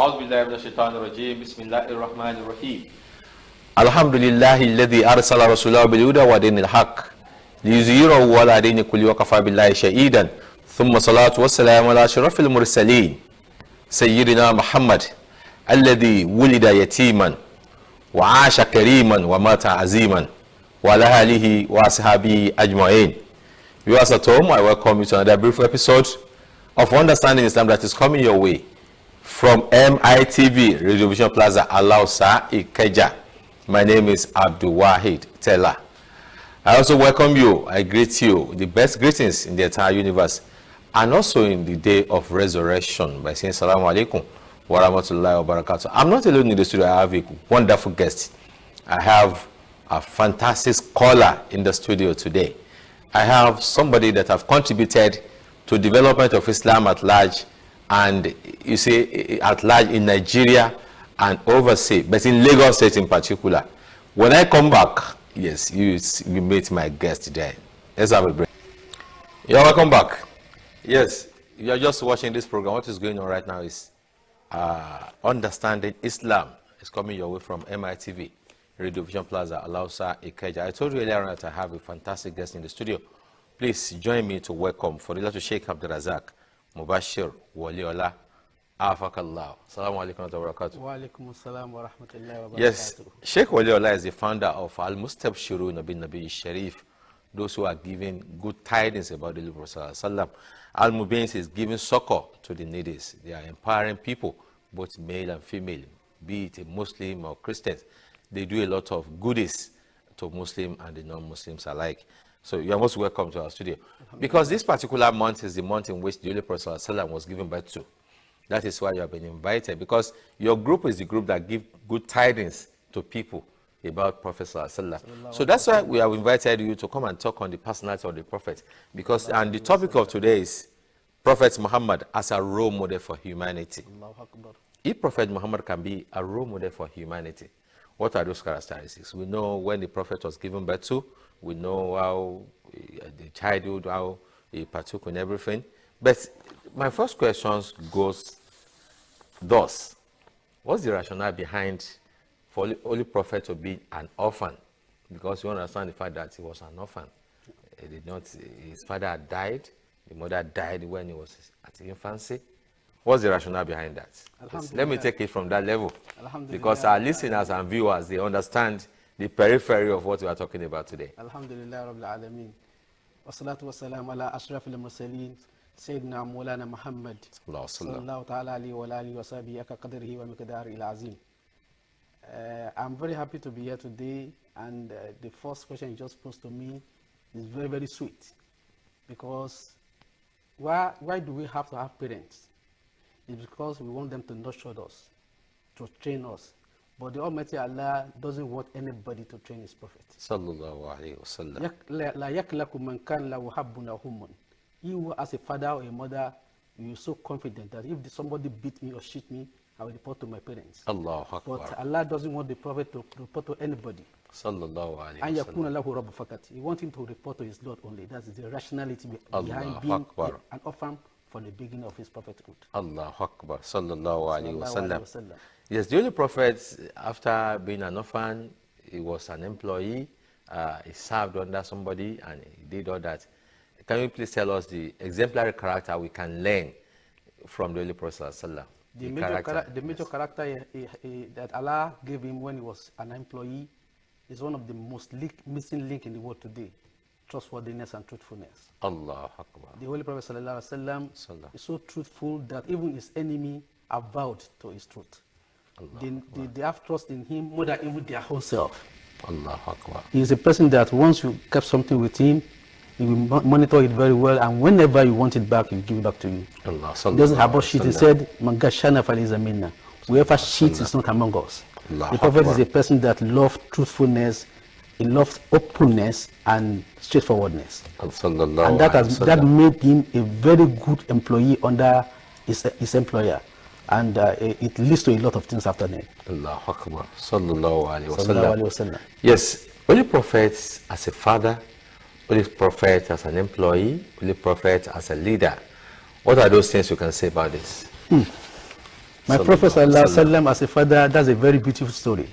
أعوذ بالله من الشيطان الرجيم بسم الله الرحمن الرحيم الحمد لله الذي أرسل رسوله بالهدى ودين الحق ليظهره على دين كل وكفى بالله شهيدا ثم صلاة والسلام على أشرف المرسلين سيدنا محمد الذي ولد يتيما وعاش كريما ومات عزيما وعلى آله وأصحابه أجمعين. Viewers at home, I welcome you to another brief episode of Understanding Islam that is coming your way from MITV, Radio Vision Plaza, Alausa, Ikeja. My name is Abdul Teller. I also welcome you, I greet you, the best greetings in the entire universe, and also in the day of resurrection by saying Assalamu alaikum wa rahmatullahi wa barakatuh. I'm not alone in the studio, I have a wonderful guest. I have a fantastic scholar in the studio today. I have somebody that have contributed to development of Islam at large, and you see at large in Nigeria and overseas, but in Lagos State in particular. When I come back, yes, you meet my guest there. Let's have a break. You're welcome back. Yes, you're just watching this program. What is going on right now is Understanding Islam. It's coming your way from MITV, Radio Vision Plaza, Alausa, Ikeja. I told you earlier on that I have a fantastic guest in the studio. Please join me to welcome Fadilatu Sheikh RAZAQ, MUBASHIR, WOLEOLA, AFAAKALLAU. Assalamu alaikum wa barakatuh. Wa alaikum assalam wa rahmatullahi wa barakatuh. Yes, Sheikh WOLEOLA is the founder of Al-Mustabshirun bin Nabi Sharif, those who are giving good tidings about the Prophet Sallallahu. Al-Mubins is giving succor to the needy. They are empowering people, both male and female, be it a Muslim or Christian. They do a lot of goodies to Muslim and the non-Muslims alike. So you are most welcome to our studio. Because this particular month is the month in which the Holy Prophet Sallallahu was given birth to. That is why you have been invited, because your group is the group that give good tidings to people about Prophet Sallallahu. So that's why we have invited you to come and talk on the personality of the Prophet. Because, and the topic of today is Prophet Muhammad as a role model for humanity. If Prophet Muhammad can be a role model for humanity, what are those characteristics? We know when the Prophet was given birth to, we know how the childhood, how he partook in everything. But my first question goes thus: what's the rationale behind for Holy Prophet to be an orphan? Because you understand the fact that he was an orphan. He did not, his father had died, the mother died when he was at infancy. What's the rationale behind that? Let me take it from that level, because our listeners and viewers, they understand the periphery of what we are talking about today. Alhamdulillah Rabbil Alameen. Wassalatu wassalamu ala ashrafil mursalin. Sayyidina Maulana Muhammad sallallahu ta'ala alayhi wa alihi wa sahbihi aka qadrihi wa miqdarihi al-azim. I'm very happy to be here today, and the first question you just posed to me is very, very sweet. Because why do we have to have parents? It's because we want them to nurture us, to train us. But the Almighty Allah doesn't want anybody to train His Prophet. Sallallahu alayhi wa sallam. La yaklaku man kan lahu habbun humun. You as a father or a mother, you're so confident that if somebody beat me or shoot me, I will report to my parents. Allahu Akbar. But Allah doesn't want the Prophet to report to anybody. Sallallahu alayhi wa And sallam. yakuna lahu rabbu fakat. He wants him to report to his Lord only. That's the rationality behind being an orphan from the beginning of his prophethood. Allahu Akbar. Sallallahu alayhi wa sallam. Yes, the Holy Prophet, after being an orphan, he was an employee. He served under somebody and he did all that. Can you please tell us the exemplary character we can learn from the Holy Prophet Sallallahu? The major character that Allah gave him when he was an employee is one of the most missing link in the world today: trustworthiness and truthfulness. Allahu Akbar. The Holy Prophet Sallallahu is so truthful that even his enemy are vowed to his truth. They have trust in him more than even their whole self. Allahu Akbar. He is a person that once you kept something with him, he will monitor it very well, and whenever you want it back, he will give it back to you. He doesn't have a shit. He said, "Mangashana faliza minna." Whoever cheats is not among us. The Prophet is a person that loves truthfulness, he loves openness and straightforwardness. And that made him a very good employee under his employer. And it leads to a lot of things after that. Allahu Akbar. Sallallahu alayhi wa sallam. Yes, Holy Prophet as a father, Holy Prophet as an employee, Holy Prophet as a leader. What are those things you can say about this? My Prophet ﷺ as a father, that's a very beautiful story.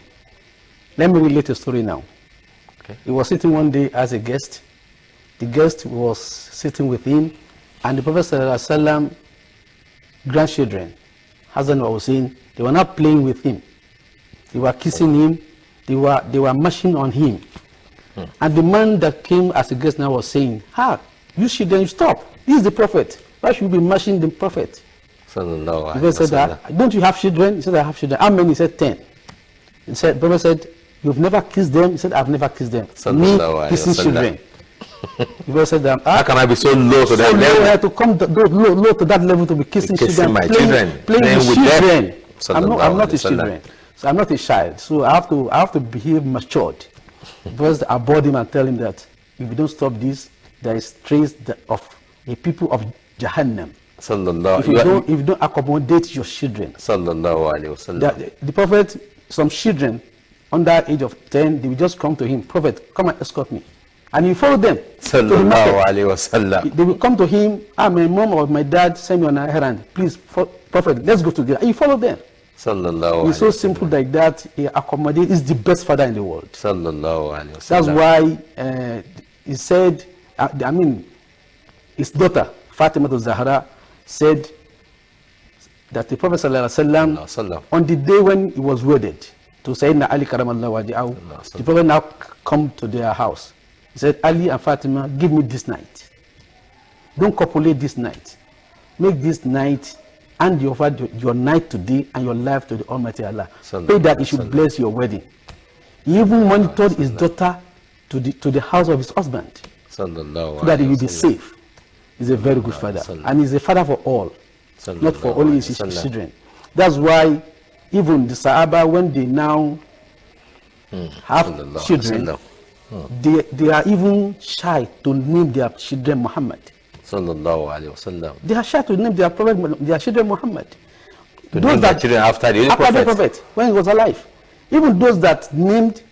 Let me relate a story now. Okay. He was sitting one day as a guest. The guest was sitting with him, and the Prophet ﷺ grandchildren, Hassan and Hussein, they were not playing with him. They were kissing him. They were mashing on him. And the man that came as a guest now was saying, you children, you stop. This is the Prophet. Why should we be mashing the Prophet? Sallallahu He said, don't you have children? He said, I have children. How many? He said, 10. He said, Prophet said, you've never kissed them? He said, I've never kissed them. Me kissing children. The Prophet said, how can I be so low to that level? I have to come low to that level to be kissing children, my playing with children. I'm not a children. So I'm not a child. So I have to behave matured. Because I board him and tell him that if you don't stop this, there is trace of a people of Jahannam. If you don't accommodate your children. The Prophet, some children under the age of 10, they will just come to him, Prophet, come and escort me. And he follow them. They will come to him, my mom or my dad send me on an errand. Please, Prophet, let's go together. And he follow them. He's so simple like that. He accommodates. He's the best father in the world. That's why he said, his daughter Fatima Zahra said that the Prophet ﷺ, on the day when he was wedded to Sayyidina Ali Karamallahu Wajhahu, the Prophet now come to their house. He said, Ali and Fatima, give me this night. Don't copulate this night. Make this night and your night today and your life to the Almighty Allah. Pray that he should bless your wedding. He even monitored his daughter to the house of his husband, so that he will be safe. He's a very good father, and he's a father for all, not for only his children. That's why even the Sahaba, when they now have children, they are even shy to name their children Muhammad. They are shy to name their children Muhammad. Those that children after the Prophet, when he was alive. Even those that named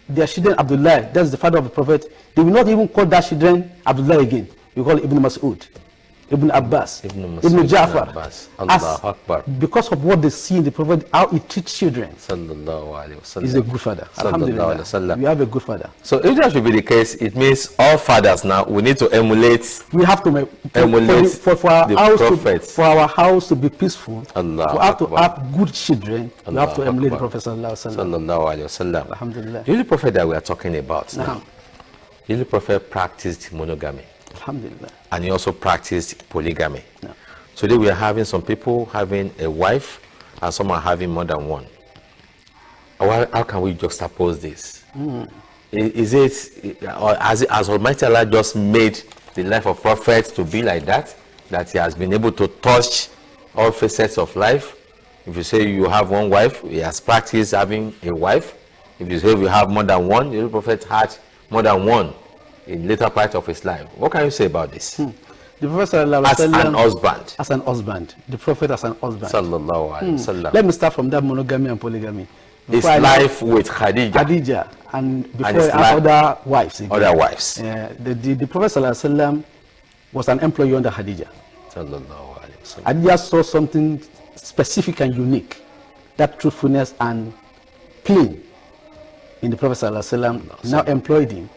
their children Abdullah, that's the father of the Prophet, they will not even call that children Abdullah again. We call it Ibn Mas'ud, Ibn Abbas, Ibn Ja'far. Allahu Akbar. Because of what they see in the Prophet, how he treats children. He's a good father. Alhamdulillah. We have a good father. So if that should be the case, it means all fathers now, we need to emulate. We have to emulate for our house to be peaceful. We have to have good children. We have to emulate the Prophet sallallahu alaihi wasallam. Alhamdulillah. The Prophet that we are talking about now, the Prophet practiced monogamy. Alhamdulillah. And he also practiced polygamy. No. Today we are having some people having a wife and some are having more than one. How can we juxtapose this? Is it, or has Almighty Allah just made the life of prophets to be like that? That he has been able to touch all facets of life? If you say you have one wife, he has practiced having a wife. If you say you have more than one, the Prophet had more than one in later part of his life. What can you say about this? The Prophet as an husband. As an husband. The Prophet as an husband. Sallallahu alaihi wasallam. Let me start from that monogamy and polygamy. His life with Khadija and before and other wives. Again. Other wives. The Prophet sallallahu alaihi wasallam was an employee under Khadija. Sallallahu alaihi wasallam. Khadija saw something specific and unique, that truthfulness and clean in the Prophet sallallahu alaihi wasallam. Now employed him.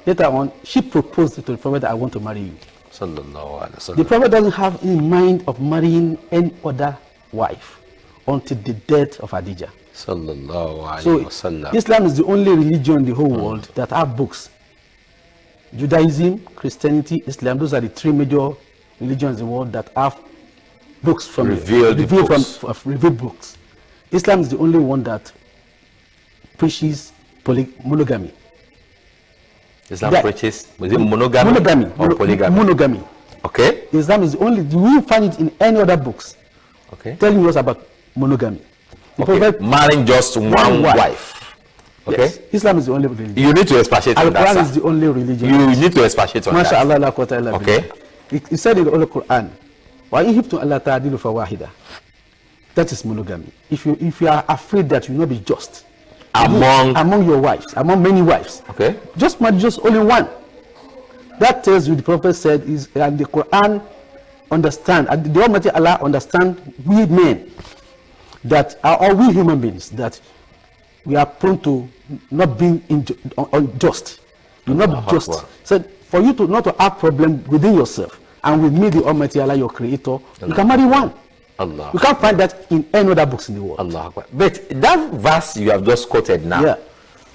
Later on, she proposed to the Prophet that I want to marry you. The Prophet doesn't have in mind of marrying any other wife until the death of Khadija. So Islam is the only religion in the whole world that have books. Judaism, Christianity, Islam, those are the three major religions in the world that have books from revealed books. Islam is the only one that preaches monogamy. Islam preaches monogamy or polygamy? Monogamy. Okay. Islam is the only, you will find it in any other books. Okay. Telling us about monogamy. Okay. Marrying just one wife. Okay. Yes. Islam is the only religion. You need to expatiate on that. Al-Quran is the only religion. You need to expatiate on that. Okay. It said in the Holy Quran, وَإِنْ هِبْتُمْ أَلَّا تَعْدِلُوا فَوَاحِدًا. That is monogamy. If you are afraid that you will not be just among your wives, among many wives, okay, just only one. That tells you the Prophet said is, and the Quran understand, and the Almighty Allah understand we men. that are we human beings, that we are prone to not being unjust. You not be just. So for you to not to have problem within yourself and with me, the Almighty Allah, your creator, you can marry one. Allah. You can't find that in any other books in the world. Allah. But that verse you have just quoted now, yeah.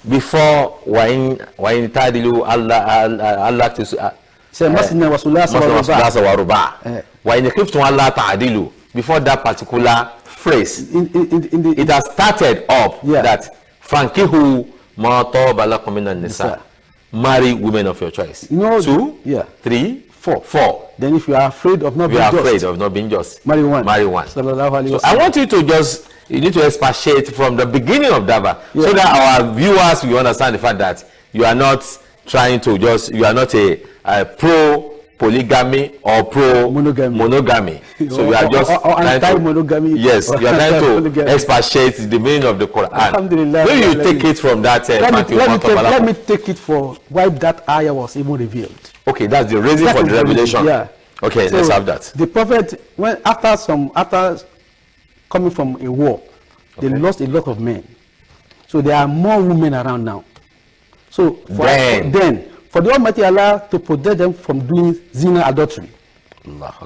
Before when tadilu Allah to say masna wa sulasa wa ruba. When you to Allah ta'adilu, before that particular phrase, it has started up that fankihu ma taba lakum minan nisa. Marry women of your choice. You know, 2, 3, 4. Then if you are afraid of not being just, marry one. So I want you to you need to expatiate from the beginning of Dava, so that our viewers will understand the fact that you are not trying to you are not a pro polygamy or pro monogamy. So you are just anti-monogamy. Yes, you are trying to expatiate the meaning of the Quran. Alhamdulillah. When you take it from that, let me take it for why that ayah was even revealed. Okay, that's the reason for the revelation. Yeah. Okay, so let's have that. The prophet, after coming from a war, they lost a lot of men. So there are more women around now. So for the Almighty Allah to protect them from doing zina, adultery,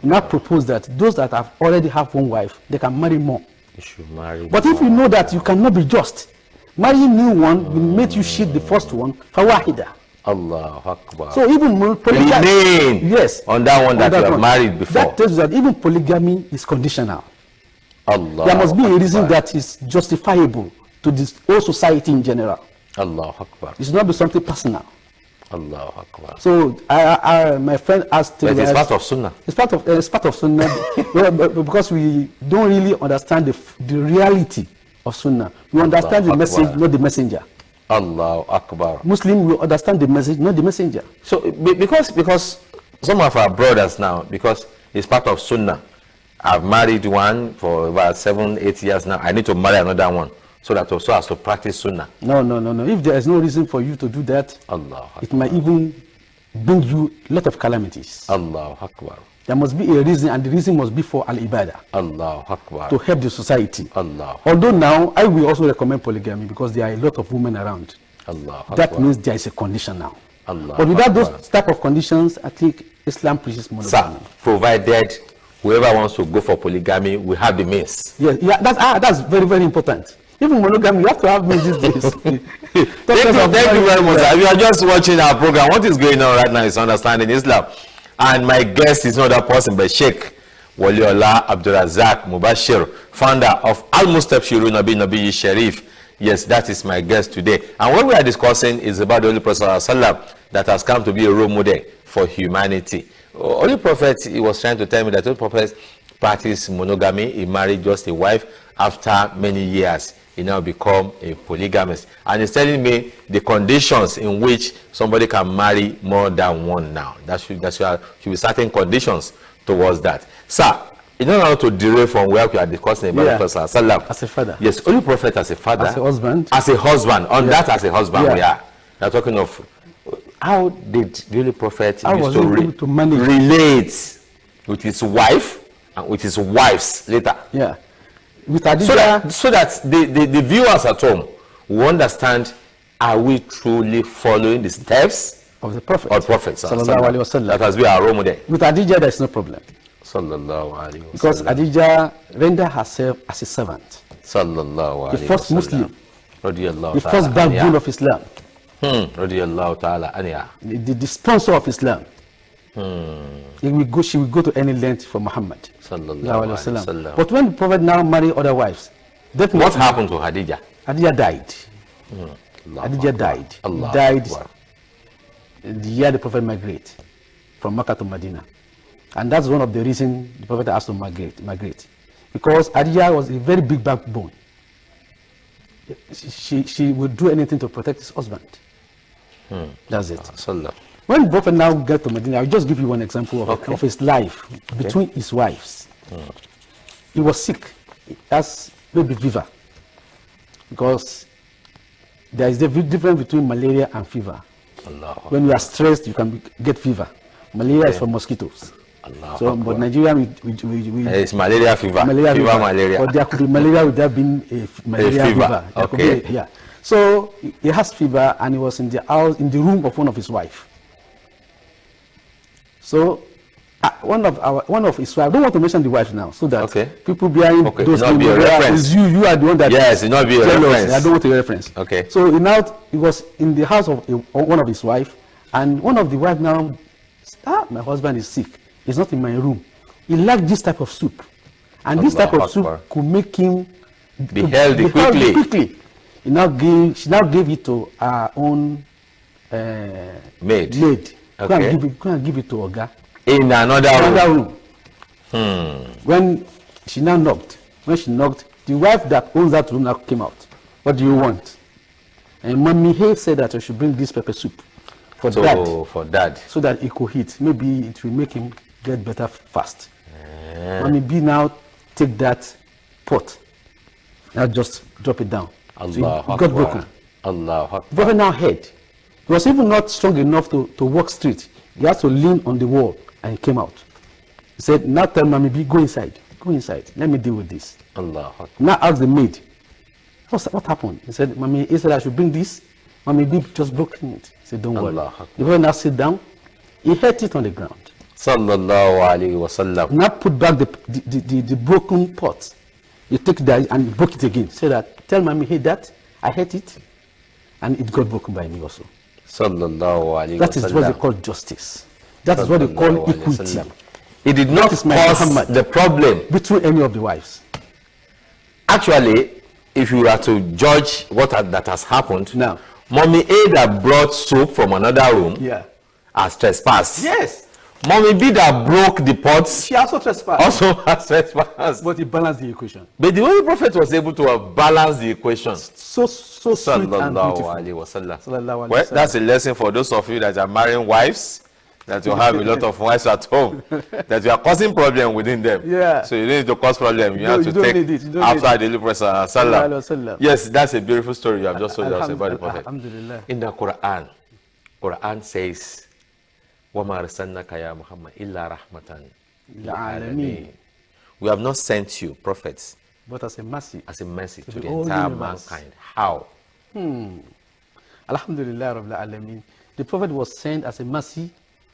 now propose that those that have already have one wife, they can marry more. You should marry. But if you know that you cannot be just, marrying new one will make you shit the first one. Fawahida. Allah Akbar. So even polygamy, yes, on that one that you have married before. That tells you that even polygamy is conditional. Allah. There must be a reason that is justifiable to this whole society in general. Allah Akbar. It should not be something personal. Allah Akbar. So my friend asked. But it's part of Sunnah. It's part of Sunnah because we don't really understand the reality of Sunnah. We understand the message, not the messenger. Allah Akbar. Muslim will understand the message, not the messenger. So because some of our brothers now, because it's part of Sunnah, I've married one for about 7-8 years now. I need to marry another one so that also has to practice Sunnah. No. If there is no reason for you to do that, Allah Akbar, it might even bring you a lot of calamities. Allah Akbar. There must be a reason, and the reason must be for al-ibadah. Allah Akbar. To help the society. Allah. Although now, I will also recommend polygamy because there are a lot of women around. Allah. That means there is a condition now. Allah. But without those type of conditions, I think Islam preaches monogamy. Sir, provided whoever wants to go for polygamy, we have the means. Yeah, that's very, very important. Even monogamy, you have to have means these days. Thank you very much, sir. If you are just watching our program, what is going on right now is Understanding Islam. And my guest is not that person, but SHEIK WOLEOLA ABDUL MUBASHIR, founder of Al-Mustabshirun Nabi Sharif. Yes, that is my guest today. And what we are discussing is about the Holy Prophet ﷺ that has come to be a role model for humanity. Holy Prophet, he was trying to tell me that Holy Prophet practiced monogamy. He married just a wife. After many years, he now become a polygamist. And he's telling me the conditions in which somebody can marry more than one now. There should be certain conditions towards that. Sir, in order to derail from where we are discussing about the Prophet ﷺ, as a father. Yes, Holy Prophet as a father. As a husband. As a husband. On that as a husband we are talking of how did the Holy Prophet able to relate with his wife and with his wives later. Yeah. With Adija, so that the viewers at home will understand, are we truly following the steps of the Prophet? Of Prophet Sallallahu Alaihi Wasallam. That has been our role model. With Adija, there is no problem. Sallallahu Alaihi Wasallam. Because Adija rendered herself as a servant. Sallallahu Alaihi Wasallam. The first Muslim. The first backbone of Islam. Radiyallahu ta'ala anha. The sponsor of Islam. She will go to any length for Muhammad. Sallallahu Alaihi Wasallam. But when the Prophet now married other wives, what happened to Khadija? Khadija died. Khadija died. He died the year the Prophet migrated from Makkah to Medina. And that's one of the reasons the Prophet has to migrate. Because Khadija was a very big backbone. She would do anything to protect his husband. That's it. When the Prophet now got to Medina, I'll just give you one example of his life between his wives. He was sick. That's baby fever. Because there is a difference between malaria and fever. When you are stressed, you can get fever. Malaria is for mosquitoes. Allah So, Akbar. but Nigeria, It's malaria fever. Malaria. But there could be malaria without being a malaria fever. There could Okay. be, yeah. So he has fever, and he was in the house, in the room of one of his wife. So one of his wife, I don't want to mention the wife now, so that people behind those not be a reference. You are the one that yes, it not be a reference. I don't want a reference. Okay. So he was in the house of one of his wife, and one of the wife now, my husband is sick. He's not in my room. He liked this type of soup, and this type of soup could make him be healthy quickly. She now gave it to her own maid. Okay. Go and give it to Oga. In another room. When she knocked, the wife that owns that room now came out. What do you want? And Mommy Hay said that I should bring this pepper soup for dad, so that he could eat. Maybe it will make him get better fast. Mommy B now take that pot. Now just drop it down. Allah so it got broken. Allah Akbar. The prophet now heard. He was even not strong enough to walk straight. He had to lean on the wall, and he came out. He said, now tell Mommy B, go inside. Let me deal with this. Allah Akbar. Now ask the maid, what happened? He said, Mommy A said I should bring this. Mommy B just broke it. He said, don't worry. The prophet now sit down. He hit it on the ground. Sallallahu alayhi wa sallam. Now put back the broken pot. You take that and broke it again. Say that, tell Mommy, hey, that I hate it, and it got broken by me also. Sallallahu alayhi That is what they call justice. That is what they call equity. It did not cause the problem between any of the wives. Actually, if you were to judge that has happened, now, Mommy A that brought soup from another room has trespassed. Yes. Mommy B that broke the pots, she also trespassed. Also has trespassed. But he balanced the equation. But the Holy Prophet was able to have balanced the equation. So sweet and beautiful. Well, that's a lesson for those of you that are marrying wives, that you have a lot of wives at home, that you are causing problem within them. Yeah. So you don't need to cause problem. You have to take after the Prophet. Yes, that's a beautiful story you have just told us about the Prophet. In the Quran says, وَمَا أَرْسَلْنَاكَ يَا مُحَمَّدْ إِلَّا رَحْمَةً لِلْعَالَمِينَ. We have not sent you, prophets, but as a mercy to the entire mankind. How? Alhamdulillah Rabbil Alameen. The Prophet was sent as a mercy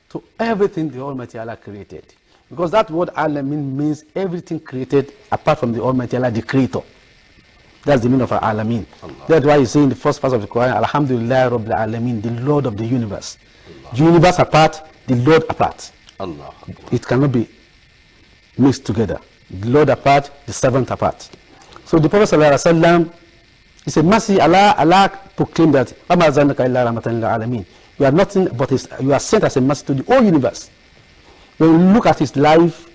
to everything the Almighty Allah created. Because that word Alameen means everything created apart from the Almighty Allah, the Creator. That's the meaning of Alameen. That's why you say in the first verse of the Quran, Alhamdulillah Rabbil Alameen, the Lord of the universe. The universe apart, the Lord apart. Allah. It cannot be mixed together. The Lord apart, the servant apart. So the Prophet ﷺ, he said, mercy, Allah proclaimed that you are nothing but you are sent as a mercy to the whole universe. When we look at his life,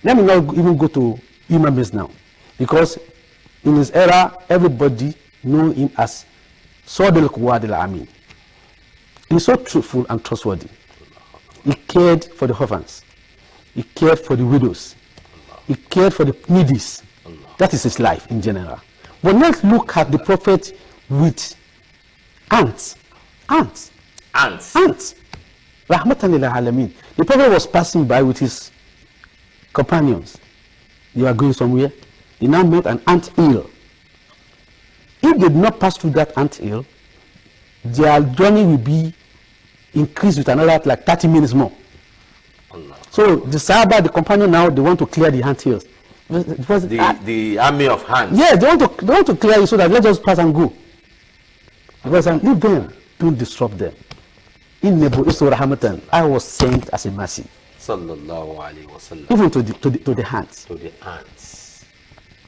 let me not even go to human beings now, because in his era, everybody knew him as Sodil Quwad al-Amin. He's so truthful and trustworthy. He cared for the orphans. He cared for the widows. He cared for the needy. That is his life in general. But let's look at the Prophet with ants. Rahmatan lil alamin. The Prophet was passing by with his companions. They were going somewhere. They now met an ant hill. If they did not pass through that ant hill, their journey will be increased with another like 30 minutes more. So the Sahaba, the companion now, they want to clear the ant hills. The army of ants. Yeah, they want to clear it so that let's just pass and go. Because leave them, don't disrupt them. I was sent as a mercy. Sallallahu alayhi wa sallam. Even to the ants. To the ants.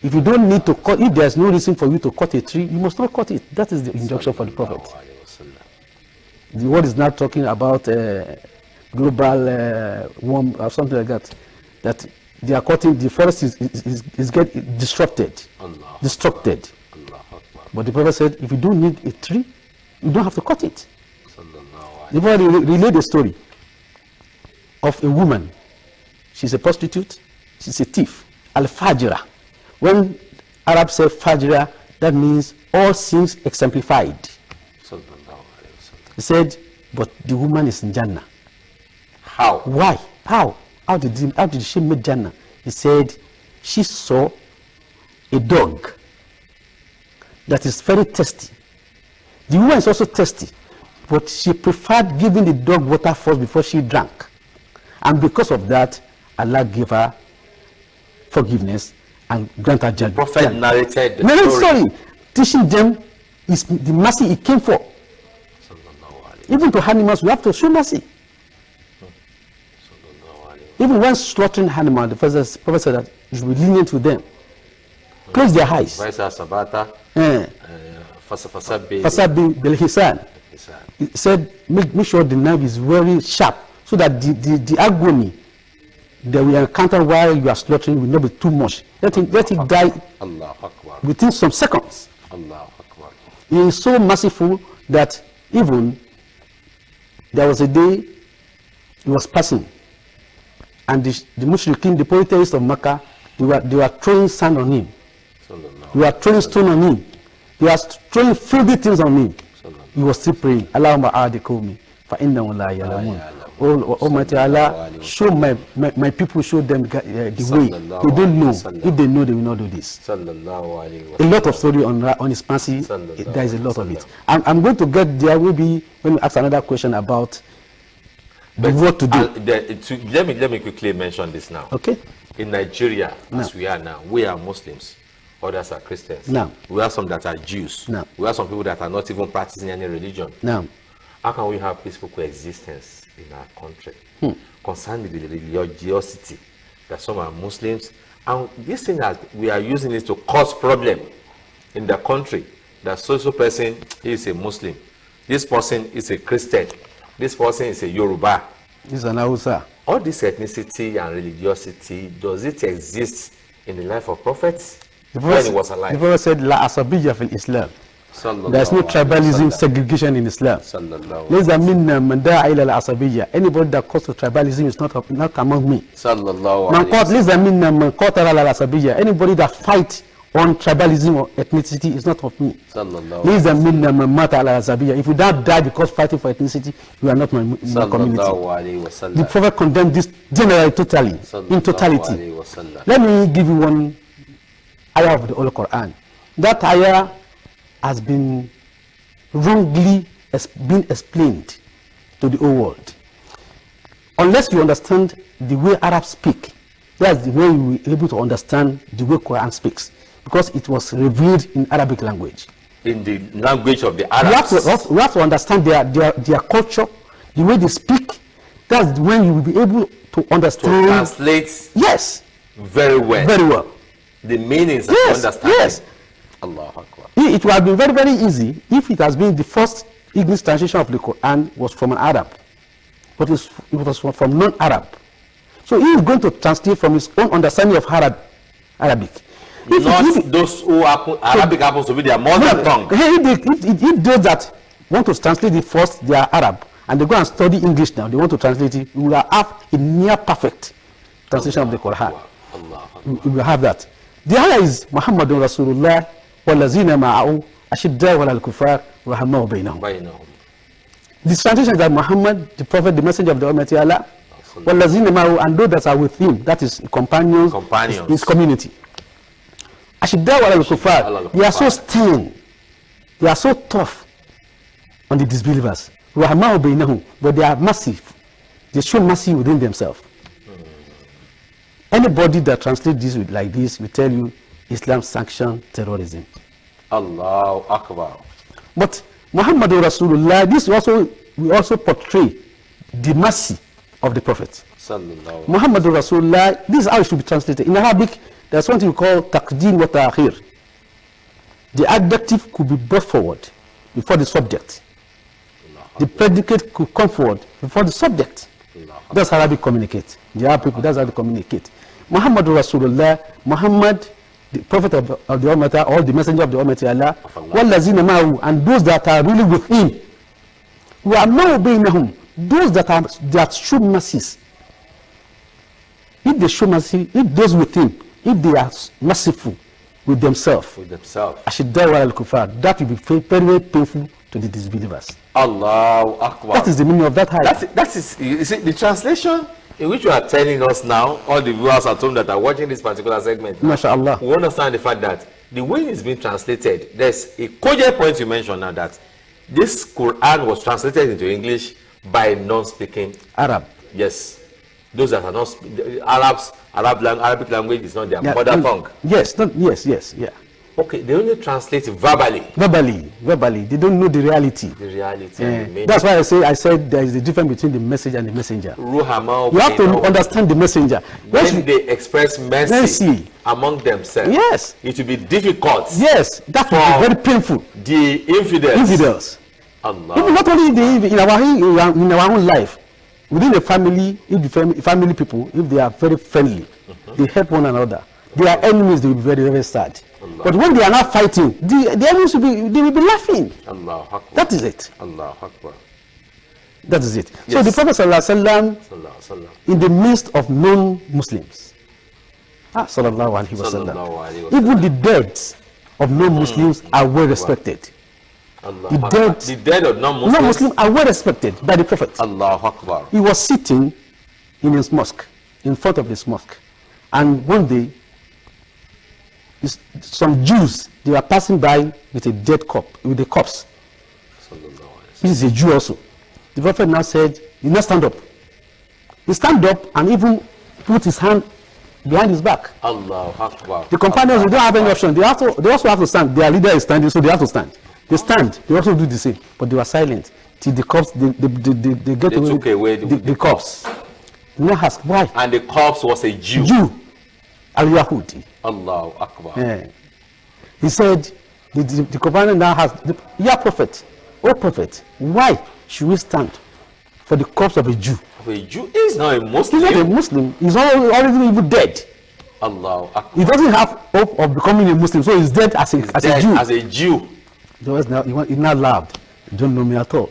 If you don't need to cut, if there's no reason for you to cut a tree, you must not cut it. That is the injunction for the Prophet. The word is not talking about global warming or something like that. That they are cutting, the forest is getting disrupted. Destructed. But the Prophet said, if you don't need a tree, you don't have to cut it. The Prophet relayed a story of a woman. She's a prostitute, she's a thief, al-fajira. When Arabs say fajira, that means all sins exemplified. He said, but the woman is in Jannah. How? Why? How did she meet Jannah? He said she saw a dog that is very thirsty. The woman is also thirsty, but she preferred giving the dog water first before she drank. And because of that, Allah gave her forgiveness and granted her Jannah. Prophet narrated the story. Teaching them is the mercy he came for. Even to animals, we have to show mercy. Even when slaughtering animals, the Prophet said that you should be lenient with them. Close their eyes. Fasabi Belhisan. He said, make sure the knife is very sharp so that the agony that we encounter while you are slaughtering will not be too much. Let it die within some seconds. He is so merciful that even there was a day he was passing, and the Mushrikeen, the polytheists of Mecca, they were throwing sand on him. They were throwing stone on him. They were throwing filthy things on him. He was still praying. Allahumma aadikomi fa innahum la ya'lamun. Oh Almighty Allah, show my people, show them the way. They don't know. If they know, they will not do this. A lot of story on his mercy. There is a lot of it. I'm going to get there maybe when we ask another question about what to do. Let me quickly mention this now. Okay. In Nigeria, as we are now, we are Muslims. Others are Christians. Now. We have some that are Jews. Now. We have some people that are not even practicing any religion. Now. How can we have peaceful coexistence in our country concerning the religiosity that some are Muslims? And this thing that we are using is to cause problem in the country. That social person is a Muslim. This person is a Christian. This person is a Yoruba. This is an Hausa. All this ethnicity and religiosity, does it exist in the life of prophets when he was alive? The Prophet said, La asabiyya fil Islam. There is no tribalism, segregation in Islam. Anybody that calls to tribalism is not among me. Anybody that fights on tribalism or ethnicity is not of me. If you don't die because fighting for ethnicity, you are not my community. The Prophet condemned this generally, totally, in totality. Let me give you one ayah of the Holy Quran. That ayah has been wrongly explained to the whole world. Unless you understand the way Arabs speak, that's the way you will be able to understand the way Quran speaks, because it was revealed in Arabic language. In the language of the Arabs. We have to understand their culture, the way they speak. That's when you will be able to understand. To translate. Yes. Very well. Very well. The meanings and understanding. Yes. Allah Akbar. It would have been very, very easy if it has been the first English translation of the Quran was from an Arab, but it was from non-Arab. So he is going to translate from his own understanding of Arabic. Those who Arabic happens to be their mother tongue. If those that want to translate it first, they are Arab, and they go and study English now, they want to translate it, we will have a near perfect translation of the Quran. We will have that. The ayah is Muhammadun Rasulullah وَالَّذِينَ مَعَهُ أَشِدَّاءُ عَلَى الْكُفَّارِ رُحَمَاءُ بَيْنَهُم. The translation is that Muhammad, the Prophet, the Messenger of the Almighty Allah, وَالَّذِينَ مَعَهُ, and those that are with him, that is companions. His community. أَشِدَّاءُ عَلَى الْكُفَّارِ, they are so stern, they are so tough on the disbelievers. رُحَمَاءُ بَيْنَهُم, but they are massive. They show mercy within themselves. Anybody that translates this like this will tell you Islam sanctions terrorism. Allahu Akbar. But Muhammadur Rasulullah, this we also portray the mercy of the Prophet. Muhammadur Rasulullah, this is how it should be translated. In Arabic, there's something we call taqdeem wa ta'khir. The adjective could be brought forward before the subject. The predicate could come forward before the subject. That's how Arabic communicate. The Arab people, that's how they communicate. Muhammadur Rasulullah, Muhammad, the Prophet of the Almighty, or the Messenger of the Almighty Allah, وَالَّذِينَ مَعَهُ, and those that are really with him, who are now obeying those that show mercies. If they show mercy, if those with him, if they are merciful with themselves, أَشِدَّاءُ عَلَى الْكُفَّارِ, that will be very, very painful to the disbelievers. Allahu Akbar. That is the meaning of that ayah. That is, you see, the translation in which you are telling us now, all the viewers at home that are watching this particular segment, MashaAllah. we understand the fact that the way it's been translated, there's a cogent point you mentioned now that this Quran was translated into English by non-speaking Arab. Yes, those that are not Arabic language is not their mother tongue. Yes, yeah. Okay, they only translate verbally. Verbally. They don't know the reality. The reality. That's why I said there is a difference between the message and the messenger. You have to understand the messenger. When they express mercy among themselves, yes, it will be difficult. Yes, that will be very painful. The infidels. Allah. Even not only in our own life, within the family, if the family people, if they are very friendly, they help one another. Their enemies, they will be very, very sad. Allah. But when they are not fighting, the enemies will be laughing. Allah Akbar. That is it. Allah Akbar. That is it. Yes. So the Prophet ﷺ, in the midst of non-Muslims, even the dead of non-Muslims are well respected. The dead of non-Muslims are well respected by the Prophet. Allah Akbar. He was sitting in his mosque, in front of his mosque, and one day some Jews, they were passing by with a dead with a corpse. This is a Jew also. The Prophet now said, "You now stand up." He stand up and even put his hand behind his back. Allah Akbar. The companions, they don't have any option. They also have to stand. Their leader is standing, so they have to stand. They stand. They also do the same, but they were silent till the corpse. They took away the corpse. Now ask why? And the corpse was a Jew. Al-Yahudi. Allah Akbar. Yeah. He said, the companion now has, Prophet, oh Prophet, why should we stand for the corpse of a Jew? A Jew is not a Muslim. He's not a Muslim. He's already even dead. Allah Akbar. He doesn't have hope of becoming a Muslim, so he's dead as a Jew. As a Jew. He now laughed. You don't know me at all.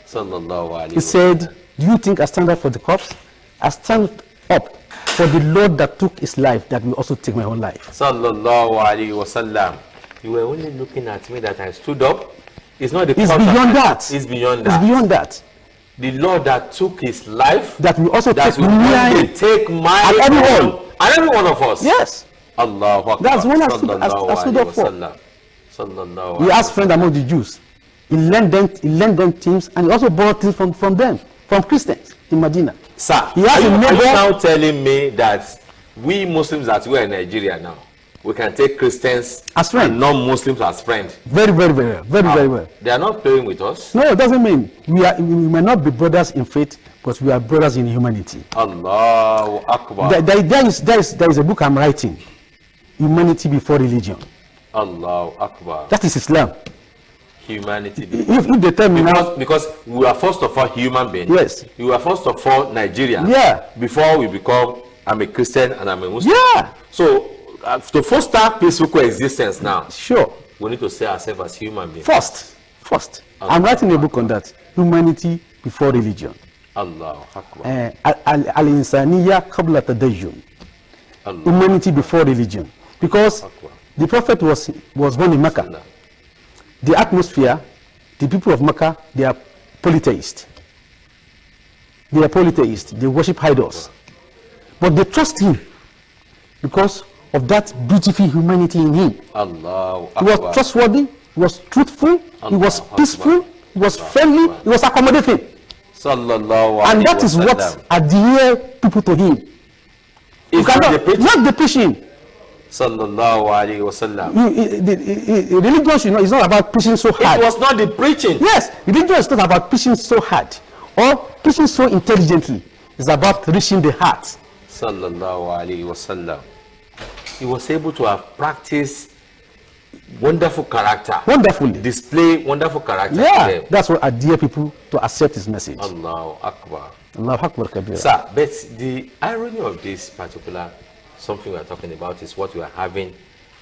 Sallallahu alayhi. He said, do you think I stand up for the corpse? I stand up for the Lord that took his life, that will also take my own life. Sallallahu alayhi wasallam. You were only looking at me that I stood up. It's not the corpse. It's beyond that. It's beyond that. It's beyond that. The Lord that took his life, that will also take my and everyone. And every one of us. Yes. Allahu Akbar. That's one I stood up for. He asked friends among the Jews. He lent them things, and he also bought things from them, from Christians in Medina. Sir, are you now telling me that we Muslims that we are in Nigeria now, we can take Christians as friends, non-Muslims as friends? Very well. They are not playing with us. No, it doesn't mean we may not be brothers in faith, but we are brothers in humanity. Allahu Akbar. There is a book I'm writing, Humanity Before Religion. Allahu Akbar. That is Islam. Humanity. If they tell me because we are first of all human beings. Yes. We are first of all Nigerians. Yeah. Before we become, I'm a Christian and I'm a Muslim. Yeah. So to foster peaceful coexistence now. Sure. We need to see ourselves as human beings. First. I'm writing a book on that. Humanity Before Religion. Allahu Akbar. Al-Insaniya Qabla Tadayyun. Humanity before religion. Because the Prophet was born in Mecca. The atmosphere, the people of Mecca, they are polytheists. They worship idols. But they trust him because of that beautiful humanity in him. Allahu Akbar. He was trustworthy, he was truthful, he was peaceful, he was friendly, he was accommodating. Sallallahu and that is what adhere people to him. You cannot, not the preaching. Sallallahu alayhi wasallam. Religion is not about preaching so hard. It was not the preaching. Yes, religion is not about preaching so hard or preaching so intelligently. It's about reaching the heart. Sallallahu alayhi wasallam. He was able to have practiced wonderful character. Wonderfully. Display wonderful character. Yeah, that's what adhere people to accept his message. Allahu Akbar. Allahu Akbar kabira. Sir, but the irony of this particular something we are talking about is what we are having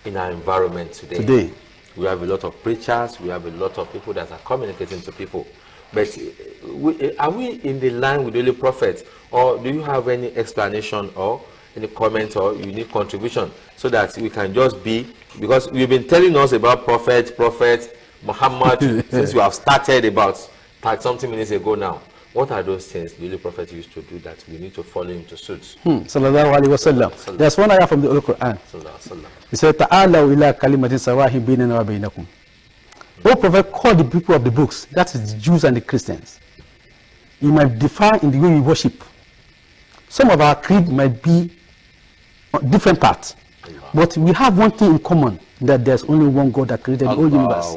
in our environment today. We have a lot of preachers, we have a lot of people that are communicating to people. But are we in the line with the Holy Prophet, or do you have any explanation or any comment or unique contribution so that we can just be, because you've been telling us about Prophet Muhammad since you have started about 30 something minutes ago now. What are those things the Holy Prophet used to do that we need to follow him to suit? Sallallahu alaihi wasallam. There's one ayah from the Holy Quran. He said, "Ta'alaw ila kalimatin sawahin bainana wa bainakum." O Prophet called the people of the books, that is the Jews and the Christians. You might differ in the way we worship. Some of our creed might be different parts, but we have one thing in common, that there's only one God that created the whole universe.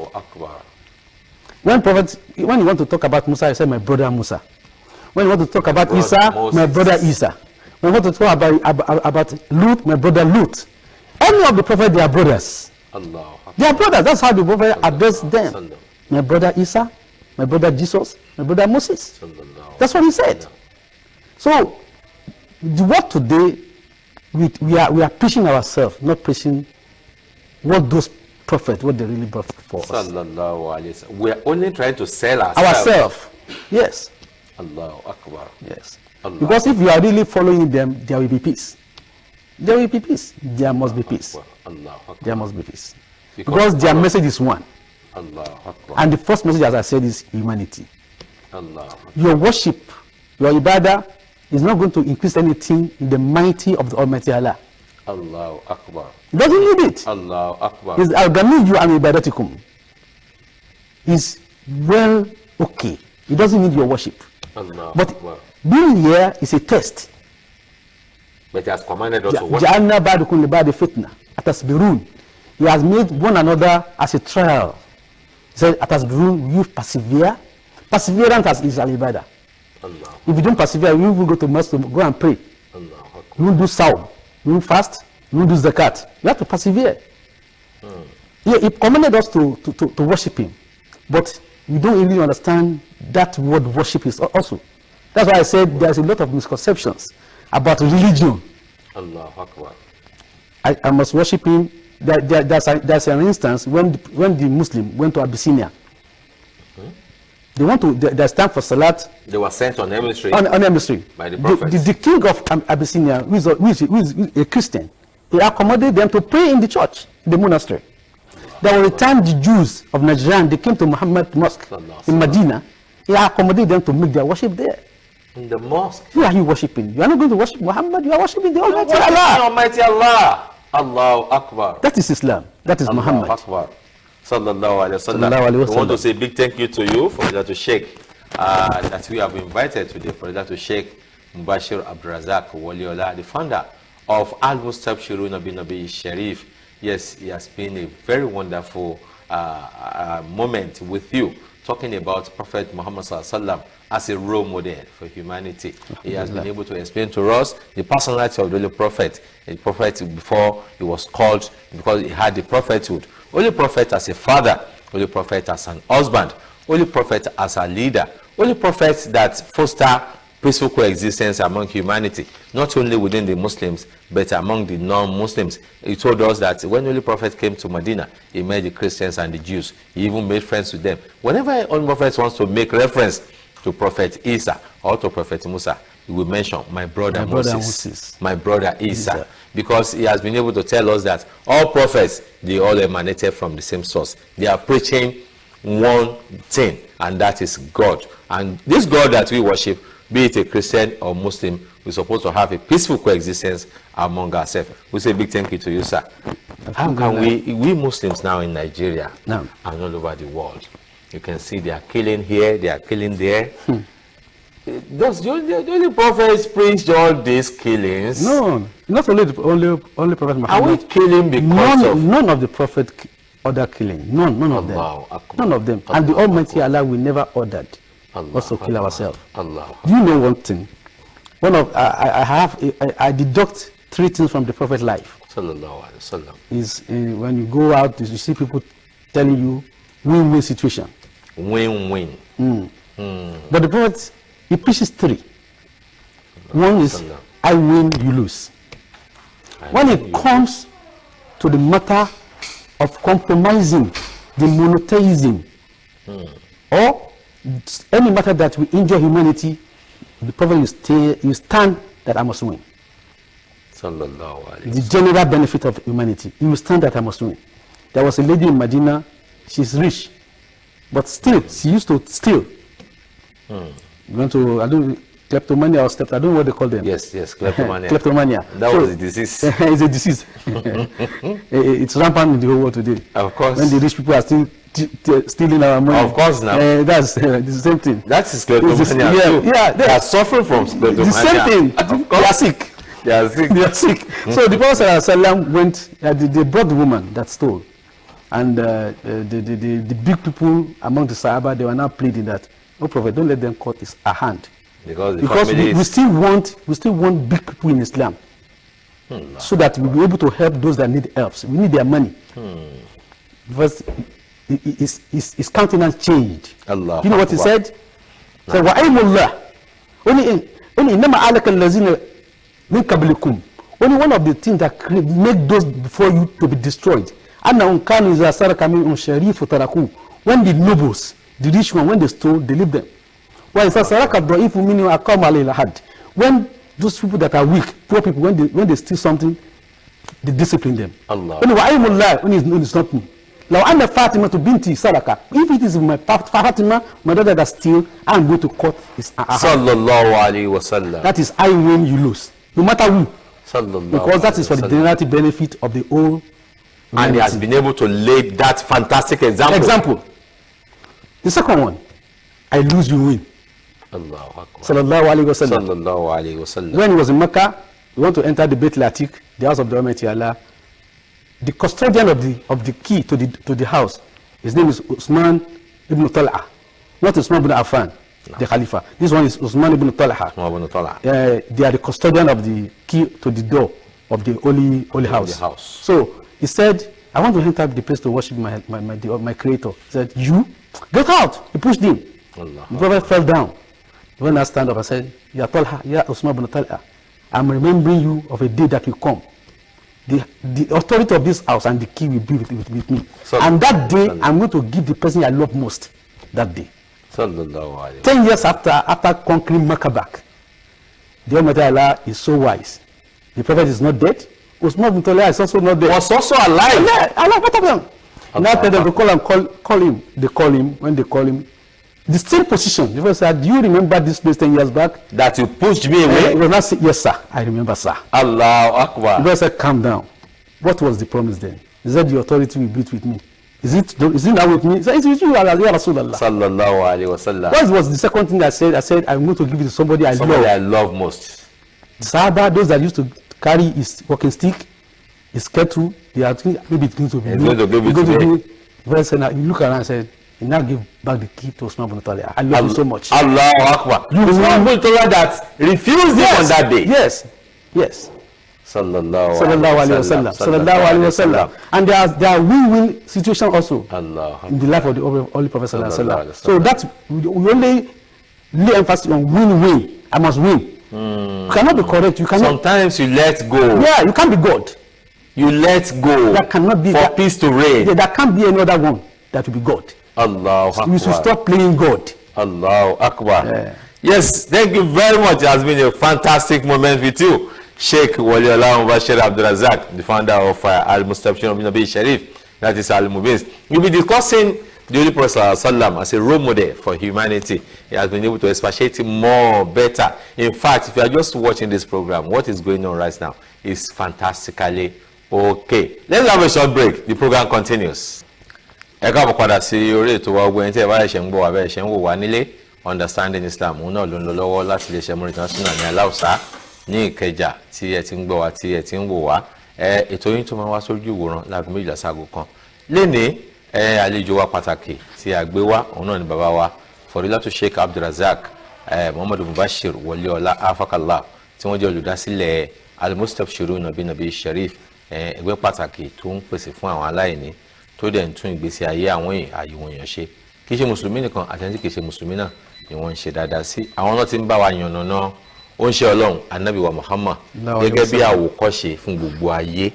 When you want to talk about Musa, you say, my brother Musa. When you want to talk about Isa, my brother Isa. When you want to talk about Lut, my brother Lut. Any of the prophets, they are brothers. They are brothers. That's how the prophet addressed them. My brother Isa, my brother Jesus, my brother Moses. That's what he said. So, the word today, we are preaching ourselves, not preaching what those prophets, what they really brought for us. We are only trying to sell ourselves. Yes. Allahu Akbar. Yes. Allah. Because if you are really following them, there will be peace. There will be peace. There must be peace. There must be peace. Because their message is one. And the first message, as I said, is humanity. Your worship, your ibadah, is not going to increase anything in the mighty of the Almighty Allah. Allahu Akbar. It doesn't need it. Allahu Akbar. It's al-gamiju and ibadatikum. Is well okay. It doesn't need your worship. Allahu but Akbar. Being here is a test. But he has commanded us to worship. Ja'alna ba'dukum li ba'di fitna. Atasbirun. He has made one another as a trial. He said, Atasbirun, you persevere. Perseverance is al-ibadah. If you don't persevere, you will go to mosque to go and pray. You won't do sawm. You won't fast. You won't do zakat. You have to persevere. Yeah, he commanded us to worship him. But we don't really understand that word worship is also. That's why I said there's a lot of misconceptions about religion. Allahu Akbar. I must worship him. There's an instance when the Muslim went to Abyssinia. They stand for Salat. They were sent on emissary. On emissary. By the Prophet. The king of Abyssinia, who is a Christian, he accommodated them to pray in the church, the monastery. There was a time the Jews of Najran, they came to Muhammad Mosque in Medina. He accommodated them to make their worship there. In the mosque? Who are you worshiping? You are not going to worship Muhammad, you are worshiping the Almighty Allah. Almighty Allah. Allahu Akbar. That is Islam. That is Muhammad. Akbar. Sallallahu alayhi wa sallam. We want to say a big thank you to you for that to SHEIK that we have invited today, for that to SHEIK MUBASHIR ABDUL WOLEOLA, the founder of Al-Mustabshirun bin Nabi Sharif. Yes, it has been a very wonderful moment with you, talking about Prophet Muhammad Sallallahu Alaihi Wasallam as a role model for humanity. He has been able to explain to us the personality of the Holy Prophet. A prophet before he was called, because he had the prophethood. Holy Prophet as a father, Holy Prophet as an husband, Holy Prophet as a leader, Holy Prophet that foster peaceful coexistence among humanity, not only within the Muslims, but among the non-Muslims. He told us that when Holy Prophet came to Medina, he met the Christians and the Jews. He even made friends with them. Whenever Holy Prophet wants to make reference to Prophet Isa or to Prophet Musa, he will mention my brother Moses, my brother Isa, because he has been able to tell us that all prophets, they all emanated from the same source. They are preaching one thing, and that is God. And this God that we worship, be it a Christian or Muslim, we're supposed to have a peaceful coexistence among ourselves. We say big thank you to you, sir. How can we Muslims now in Nigeria and all over the world, you can see they are killing here, they are killing there. Does the only prophets preach all these killings? No, not only Prophet Muhammad. Are we killing because none of the prophet order killing? None of them. None of them. And the Almighty Allah will never ordered us to kill ourselves. You know one thing. I deduct 3 things from the Prophet's life. Sallallahu alaihi wasallam. Is when you go out, you see people telling you win-win situation. Win-win. But the Prophet, he preaches 3. One is I win, you lose. When it comes to the matter of compromising the monotheism or any matter that will injure humanity, the Prophet will stand that I must win. The general benefit of humanity, he will stand that I must win. There was a lady in Medina, she's rich, but still she used to steal. You went to, I don't, kleptomania or I don't know what they call them. Yes, kleptomania. Kleptomania. That was a disease. It's a disease. It's rampant in the whole world today. Of course. When the rich people are still stealing our money. Of course now. That's the same thing. That is kleptomania too. Yeah, they are suffering from kleptomania. The same thing. They are sick. They are sick. They are sick. So the Prophet ﷺ went, they brought the woman that stole. And the big people among the Sahaba, they were now pleading that, no Prophet, don't let them cut her hand. Because we still want big people in Islam. So that we'll be able to help those that need help. We need their money. Because his countenance changed. Allah. You know what he said? He said, وَأَيْمُ اللَّهِ only إِنَّمَا عَلَكَ الَّذِينَ مِنْ قَبْلِكُمْ. Only one of the things that make those before you to be destroyed. أَنَّهُمْ كَانُوا إِذَا سَرَكَ مِنْهُمْ شَرِيفُ تَرَكُوهُ. When the nobles, the rich one, when they stole, they leave them. وَإِذَا سَرَكَ الضَّعِيفُ مِنْهُ أَقَامَ عَلَيْهِ الْحَدِّ. When those people that are weak, poor people, when they steal something, they discipline them. Allah. Only وَأَيْمُ اللَّهِ when it's not me. لو أن فاطمة بنتي سرقة, if it is my Fatima, my daughter that steal, I'm going to cut his hand. Sallallahu alaihi wasallam. That is I win, you lose, no matter who. Sallallahu. Because that is for the general benefit of the whole. And he has been able to lay that fantastic example. The second one, I lose, you win. Allahu Akbar. Sallallahu alaihi wasallam. Sallallahu alaihi wasallam. When he was in Mecca, he want to enter the Beit Latik, the house of the Almighty Allah. The custodian of the key to the house, his name is Usman ibn Talha, not Usman ibn Affan, the Khalifa. This one is Usman ibn Talha. They are the custodian of the key to the door of the holy house. So he said, I want to enter the place to worship my creator. He said, you get out. He pushed him. Allah. The Prophet fell down. When I stand up, I said, Ya Talha, Ya Usman ibn Talha, I'm remembering you of a day that will come. The authority of this house and the key will be with me. And that day, I'm going to give the person I love most. That day. 10 years after conquering Mecca back, the Almighty Allah is so wise. The Prophet is not dead. Usman ibn Talha is also not dead. Was also alive. Yeah, Allah, what of them? Now tell them to call him. They call him. When they call him, the same position. The Prophet said, do you remember this place 10 years back? That you pushed me away? He was not saying, yes, sir. I remember, sir. Allahu Akbar. The Prophet said, calm down. What was the promise then? He said, the authority will be with me. Is it now with me? He said, it's with you, Ya Rasulallah. Sallallahu alaihi wasallam. What was the second thing I said? I said, I'm going to give it to somebody I love most. The Sahaba, those that used to carry his walking stick, his kettle, they are thinking, maybe it's going to be me. The Prophet said, now you look around and said, he now give back the key to Usman ibn Talha. I love you so much. Allahu Akbar. Usman ibn Talha that refused him on that day. Yes. Sallallahu alaihi wasallam. And there are win-win situations also in the life of the Holy Prophet sallallahu alaihi wasallam. So that we only lay emphasis on win-win. I must win. You cannot be correct. You cannot. Sometimes you let go. Yeah, you can't be God. You let go. That cannot be for peace to reign. There can't be any other one that will be God. Allahu Akbar. We should stop playing God. Allahu Akbar. Yes, thank you very much. It has been a fantastic moment with you, Sheikh WOLEOLA MUBASHIR ABDUL, the founder of Al-Mustabshir Nabi Sharif, that is Al-Mubins. We'll be discussing the Holy Prophet as a role model for humanity. He has been able to expatiate more, better. In fact, if you are just watching this program, what is going on right now is fantastically okay. Let's have a short break. The program continues. Ẹ káàbọ̀ padà sí orí ètò wa ọgbẹ́ni tí ẹ bá ẹ̀ṣẹ̀ ń gbọ́ wa bẹ́ẹ̀ ṣe ń wò wá nílé Understanding Islam òun náà ló ń lọ lọ́wọ́ láti iléeṣẹ́ International ní Aláùsá ní Ìkẹjà tí ẹ ti ń gbọ́ wa tí ẹ ti ń wò wá ètò yín tó máa wá sójú ìwòran láago 12 sáago kan lénìí àlejò wa pàtàkì tí a gbé wá òun náà ni bàbá wa Fadilatu Sheikh ABDUL Muhammadu Mubashir WOLEOLA AFAAKALLAU tí wọ́n jẹ́ olùdásílẹ̀ Al-Mustabshirun Nabi Sharif ẹgbẹ́ pàtàkì tó ń pèsè fún àwọn aláìní tó dẹ̀ ń tún ìgbésí ayé àwọn èèyàn ṣe kì í ṣe mùsùlùmí nìkan àtẹ̀ntí kì í ṣe mùsùlùmí náà ni wọ́n ń ṣe dáadáa sí àwọn náà ti ń bá wa yànnàná ó ń ṣe ọlọ́run ànábì wa Muhammad gẹ́gẹ́ bí àwòkọ́ṣe fún gbogbo ayé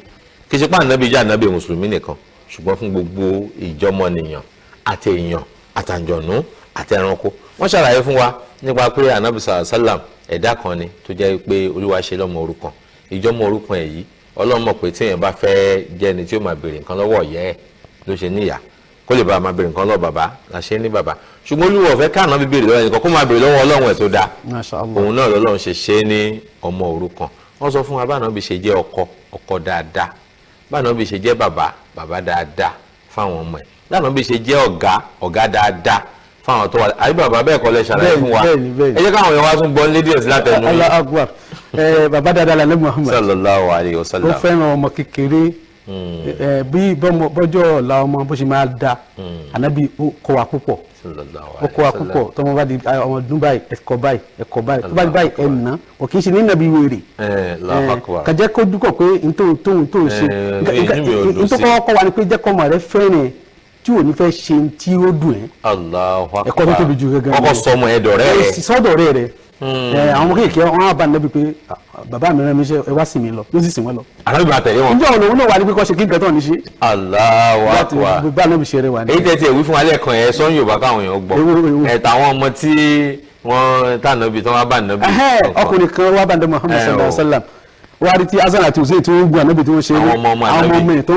kì í ṣe pé ànábì jẹ́ ànábì mùsùlùmí nìkan ṣùgbọ́n fún gbogbo ìjọmọnìyàn àti èèyàn àtàǹjọ̀nú àti ẹranko wọ́n ṣàlàyé fún wa nípa pé ànábì sàlám ẹ̀dá kan ni tó jẹ́ pé olúwa ṣe lọ́mọ òrukàn ìjọmọ òrukàn èyí ọlọ́run mọ̀ pé tí èèyàn bá fẹ́ jẹ́ ẹni tí ó máa béèrè nǹkan lọ́wọ́ ọ̀yẹ́ ẹ̀ ló ṣe níyà kó lè bá máa béèrè nǹkan lọ́wọ́ bàbá la ṣe ní bàbá ṣùgbọ́n Olúwa fẹ́ ká ànábì béèrè lọ́wọ́ ẹnìkan kó máa béèrè lọ́wọ́ Ọlọ́run ẹ̀ tó dáa òun náà lọ́lọ́run ṣe ní ọmọ òrukàn wọ́n sọ fún wa bá ànábì ṣe jẹ́ ọkọ dáadáa bá ànábì ṣe jẹ́ bàbá dáadáa fáwọn ọmọ ẹ̀ bá ànábì ṣe jẹ́ ọ̀gá dáadáa fáwọn tó wà àbí bàbá bẹ́ẹ̀ kọ́ lẹ ṣàlàyé fún wa ẹ jẹ́ káwọn èèyàn wá tún gbọ́ lédè ọ̀sìn látẹnu yìí. bàbá dáadáa la Ànábì Muhammad sallallahu alayhi wa sallam ó fẹ́ràn ọmọ kékeré bí bọ́jọ́ ọ̀la ọmọ bó ṣe máa da Ànábì kọ́ wa púpọ̀ ó kọ́ wa púpọ̀ tọmọ bá di ọmọ ọdún báyìí ẹ̀kọ́ báyìí tó bá di báyìí ẹ̀nà kò kì í ṣe ní nàbí wèrè kàjẹ́ kó dúkọ̀ pé ntòun ṣe ntòkọ́ kọ́ wa ni pé jẹ́ kọ́ ọmọ rẹ fẹ́ràn tí ò ní fẹ́ ṣe tí ó dùn ẹ́ ẹ̀kọ́ tó tóbi ju gẹ́gẹ́ kọ́kọ́ sọmọ ẹ̀dọ̀ rẹ̀ sọ́dọ̀ rẹ̀ àwọn ọmọ kéèké wọn á bá Ànábì pé bàbá mi rán mi iṣẹ́ ẹ wá sìn mí lọ yóò sì sìn wọn lọ. Ànábì bá tẹ̀lé wọn. ǹjẹ́ ọ̀nà òun náà wà ní pé kọ́ ṣe kí nǹkan tó ní ṣe. Allahu Akbar. bá Ànábì ṣe rẹ wà ní. èyí tẹ́tí ẹ̀wí fún alẹ́ kan ẹ̀ sọ́yìn Yorùbá káwọn èèyàn gbọ́ ẹ̀ta àwọn ọmọ tí wọ́n tànàbí tí wọ́n bá Ànábì. ọkùnrin kan wá bá Ànábì Muhammad sallallahu alaihi wasallam wá rí tí Hasan àti Hussein tí wọ́n ń gun Ànábì tí wọ́n ṣe é àwọn ọmọ ẹ̀ tó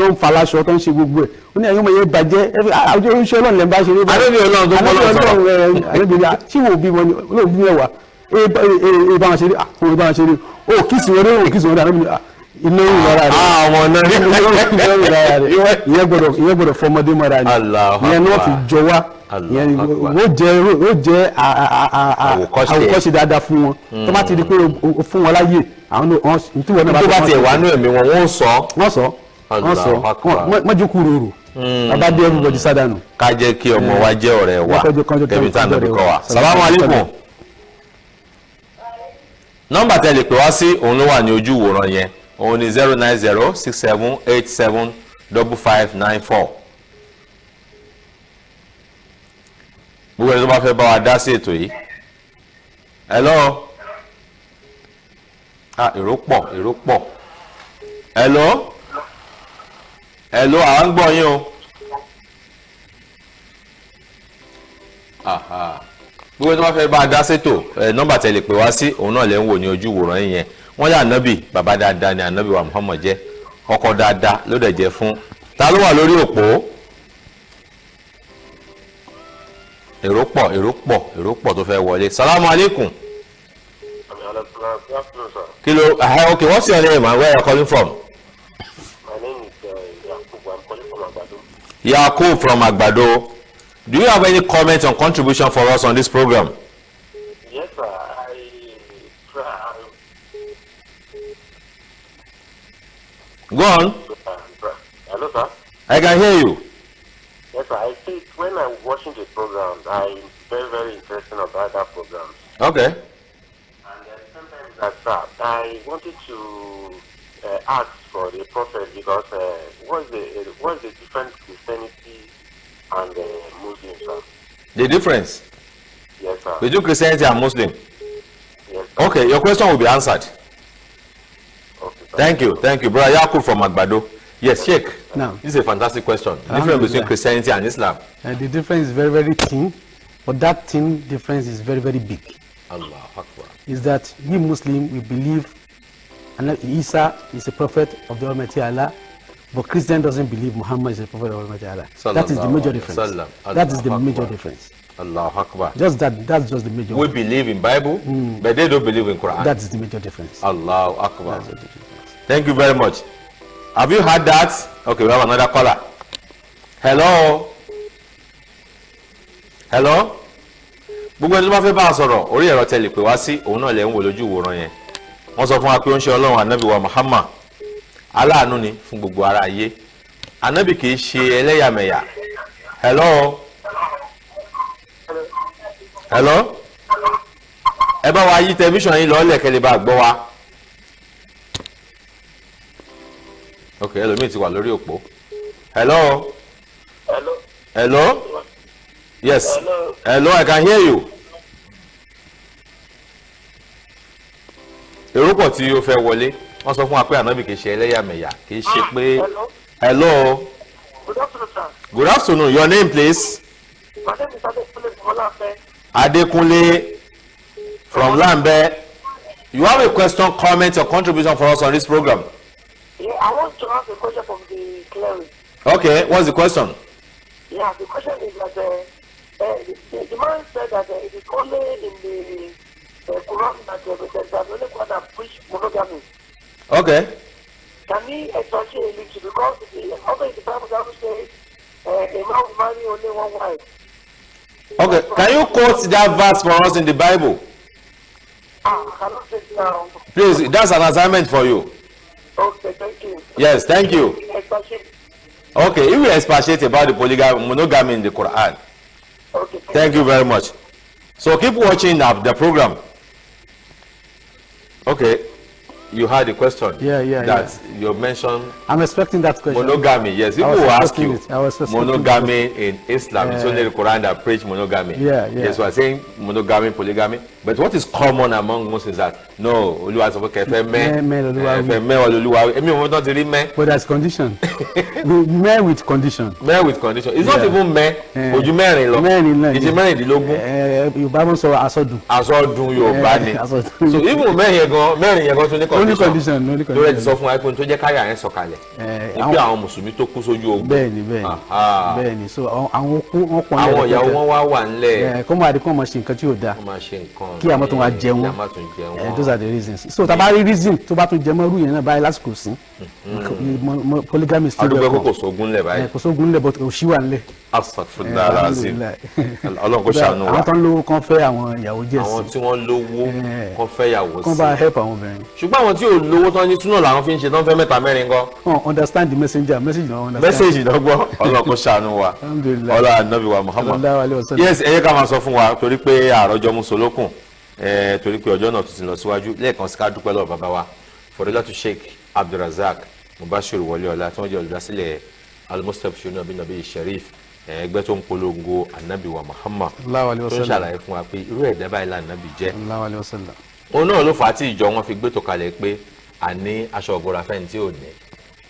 ń falaṣọ tó ń ṣe gbogbo ẹ̀ ó ní ẹ̀yọ́ ọmọ yẹn bàjẹ́ àwùjọ oríṣi Ọlọ́run lẹ́ ń bá ṣe é Ànábì Ọlọ́run tó kọ́ lọ́wọ́ sọ̀rọ̀ Ànábì tí wọ́n bí wọn yóò bí mẹ́wàá ẹ bá wọn ṣe rí ó kìsì wọn rí ó kìsì wọn rí Ànábì iná ń lọ́ra rẹ̀ àwọn náà ìyẹn gbọ́dọ̀ fọmọdé mọ́ra ni ìyẹn ni wọ́n fi jọ wá ó jẹ́ àwòkọ́ṣe dáadáa fún wọn tó bá ti di pé o fún wọn láyè àwọn tí wọn náà bá tiẹ̀ wà nú ẹ̀mí wọn wọ́n sọ mọ́jú kúrò bàbá dé everybody sádànù. ká jẹ́ kí ọmọ wa jẹ́ ọ̀rẹ́ wa tẹ̀bí tá nàbí kọ́ wa. salamu alaikum. nọ́mbà tẹ́ lè pè wá sí òun ló wà ní ojú ìwòran yẹn òun ni 09067875594. gbogbo ẹni tó bá fẹ́ bá wa dá sí ètò yìí. hello. èrò pọ̀. hello. à ń gbọ́ yín o. gbogbo ẹni tó bá fẹ́ bá a dá sétò nọ́mbà tẹ́ lè pè wá sí òun náà lè ń wò ní ojú ìwòran yín yẹn wọ́n yà ànábì bàbá dáadáa ni ànábì wa Muhammad jẹ́ ọkọ dáadáa ló dẹ̀ jẹ́ fún ta ló wà lórí òpó. èrò pọ̀ tó fẹ́ wọlé. salamu alaikum. kí ló okay, what's your name and where you calling from? My name is Yakub. I'm calling from Agbado. Yakub from Agbado. Do you have any comment or contribution for us on this program? Yes, sir. Go on. Hello, sir. I can hear you. Yes, sir. I think when I'm watching the program, I'm very, very interested about that program. Okay. And sometimes I wanted to ask for the prophet because what's the difference Christianity and Muslim, sir? The difference? Yes, sir. Between Christianity and Muslim? Yes, sir. Okay, your question will be answered. Okay, sir. Thank you, Brother Yakub from Agbado. Yes, Sheikh. Now, this is a fantastic question. The difference between Christianity and Islam? The difference is very, very thin, but that thin difference is very, very big. Allah Akbar. Is that we Muslims, we believe Isa is a prophet of the Almighty Allah, but Christian doesn't believe Muhammad is a prophet of the Almighty Allah. That is the major difference. That is the major difference. Allah Akbar. Just that's just the major. We believe in Bible, but they don't believe in Quran. That is the major difference. Allah Akbar. Thank you very much. Have you heard that? Okay, we have another caller. Hello. Gbogbo ẹni tó bá fẹ́ bá a sọ̀rọ̀ orí ẹ̀rọ tẹ̀lé pé wá sí òun náà lè ń wò lójú ìwòran yẹn. Wọ́n sọ fún wa pé ó ń ṣe Ọlọ́run ànábì wa Muhammad aláàánú ni fún gbogbo ara ayé. Ànábì kì í ṣe ẹlẹ́yàmẹ̀yà. Hello. Ẹ bá wa yí tẹlifíṣàn yín lọ́ọ́lẹ̀ kẹ́lẹ́ bá gbọ́ wa. Ok, ẹlòmíì ti wà lórí òpó. Hello. Yes. Hello, I can hear you. Èrò pọ̀ tí ó fẹ́ wọlé. Wọ́n sọ fún wa pé ànábì kì í ṣe ẹlẹ́yàmẹ̀yà. Kì í ṣe pé. Hello. Good afternoon, sir. Good afternoon. Your name, please. My name is Adekunle from Lambe. Adekunle from Lambe. You have a question, comment, or contribution for us on this program? Yeah, I want to ask a question from the cleric. Okay, what's the question? Yeah, the question is that the man said that it is only in the Quran that there's only one that preach monogamy. Okay. Can he expatiate a little? Because also in the Bible says a man will marry only one wife. Okay, can you quote that verse for us in the Bible? I cannot say it now. Please, that's an assignment for you. Okay, thank you. Yes, thank you. Okay, if we expatiate about the monogamy in the Quran. Okay. Thank you very much. So keep watching the program. Okay, you had a question. That you mentioned. I'm expecting that question. Monogamy, yes. People will ask you. Monogamy in Islam. It's only the Quran that preach monogamy. Yes, we are saying monogamy, polygamy. But what is common among Muslims is that no, but there's condition. Men with condition. Men with condition. It's not even men. Ojú mẹ́rin lọ. Ìjì mẹ́rìndínlógún. Yorùbá mọ̀ sọ asọdùn. Asọdùn Yorùbá ni. So even mẹ́rin yẹn gan tún ní condition. Lórí ti sọ fún wa pé tó jẹ́ káyà yẹn sọ̀kalẹ̀. Ibi àwọn mùsùlùmí tó kú sójú ogun. Bẹ́ẹ̀ni. So àwọn okú wọn pọn lẹ́yìn. Àwọn ìyàwó wọn wá wà nílẹ̀. Kọ́ máa di kọ́ máa ṣe nǹkan tí yóò dáa. Kọ́ máa ṣe nǹkan. Kí àwọn tó máa jẹun. Those are the reasons. So tá a bá rí reason tó bá tún jẹ mọ́ irú yẹn náà báyìí lásìkò sí. Polygamy still. Adúgbò kò sógun lẹ̀ báyìí. Kò sógun lẹ̀ but òṣì wà nílẹ̀. Astagfirullah azim. Ọlọ́run kò ṣàánú wa. Àwọn tó ń lówó kan fẹ́ àwọn ìyàwó díẹ̀ sí. Àwọn tí wọ́n lówó kan fẹ́ ìyàwó sí. Kán bá help àwọn obìnrin. Ṣùgbọ́n àwọn tí ò lówó tán ní túnà làwọn fi ń ṣe tán fẹ́ mẹ́ta mẹ́rin gan. Understand the messenger, message náà understand. Message náà gbọ́. Ọlọ́run kò ṣàánú wa. Ọlá ànábì wa Muhammad. Yes, ẹ yẹ ká máa sọ fún wa torí pé àròjọ musolókun torí pé ọjọ́ náà tún ti lọ síwájú lẹ́ẹ̀kan sí ká dúpẹ́ lọ́wọ́ bàbá wa Fadilatu Sheikh RAZAQ MUBASHIR WOLEOLA tí wọ́n jẹ́ olùdásílẹ̀ al-Mustabshiruna bin-Nabi Sharif ẹgbẹ́ tó ń polongo anabi wa Muhammad tó ń ṣàlàyé fún wa pé irú ẹ̀dá báyìí lànàbì jẹ́. òun náà ló fà á tí ìjọ wọn fi gbé tó kalẹ̀ pé a ní aṣọ ọ̀gbọ̀ra fẹ́ni tí ò ní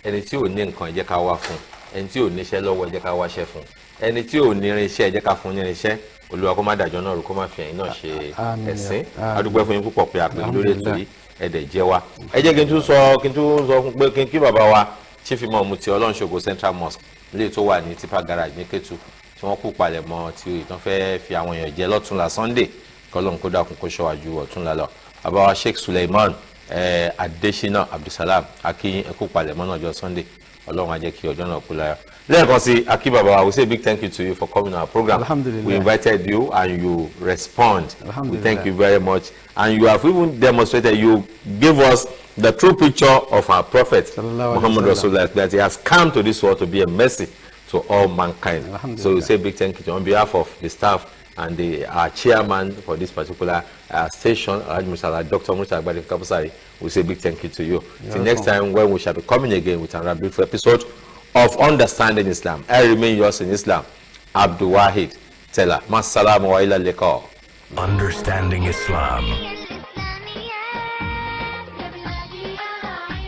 ẹni tí ò ní nǹkan ẹ jẹ́ ká wá fún ẹni tí ò níṣẹ́ lọ́wọ́ ẹ jẹ́ ká wáṣẹ́ fún ẹni tí ò ní irinṣẹ́ ẹ jẹ́ ká fún ní irinṣẹ́ Olúwa kó má dàjọ́ náà rú kó má fi ẹ̀yin náà ṣe ẹ̀sìn adúgbò fún yín púpọ̀ pé àpè lórí ètò yìí ẹ̀dẹ̀ jẹ́ wa ẹ jẹ́ kí n tún sọ fún pé kí bàbá wa Chief Imam Muti Ọlọ́runṣògo Central Mosque ilé tó wà ní Tipa Garage ní Kétu tí wọ́n kú palẹ̀ mọ́ tí ìtàn fẹ́ fi àwọn èèyàn jẹ lọ́túnla Sunday kọ́lọ́n kó dákun kó ṣọ́wájú ọ̀túnla lọ bàbá wa Sheikh Suleiman Adesina Abdulsalam akíyín ẹkú palẹ̀ mọ́ náà ọjọ́ Sunday Ọlọ́run á jẹ́ kí ọjọ́ náà kú láyọ̀ lẹ́ẹ̀kan sí akí bàbá wa we say a big thank you to you for coming to our program. We invited you and you respond. We thank you very much and you have even demonstrated you gave us the true picture of our prophet Muhammad Rasulullah that he has come to this world to be a mercy to all mankind. So we say a big thank you to on behalf of the staff and our chairman for this particular station, Dr. Musa Agbadi Kapusari. We say a big thank you to you. Till next time when we shall be coming again with another beautiful episode of Understanding Islam. I remain yours in Islam, Abdul Wahid Teller. Massalamu wa ila liqa. Understanding Islam.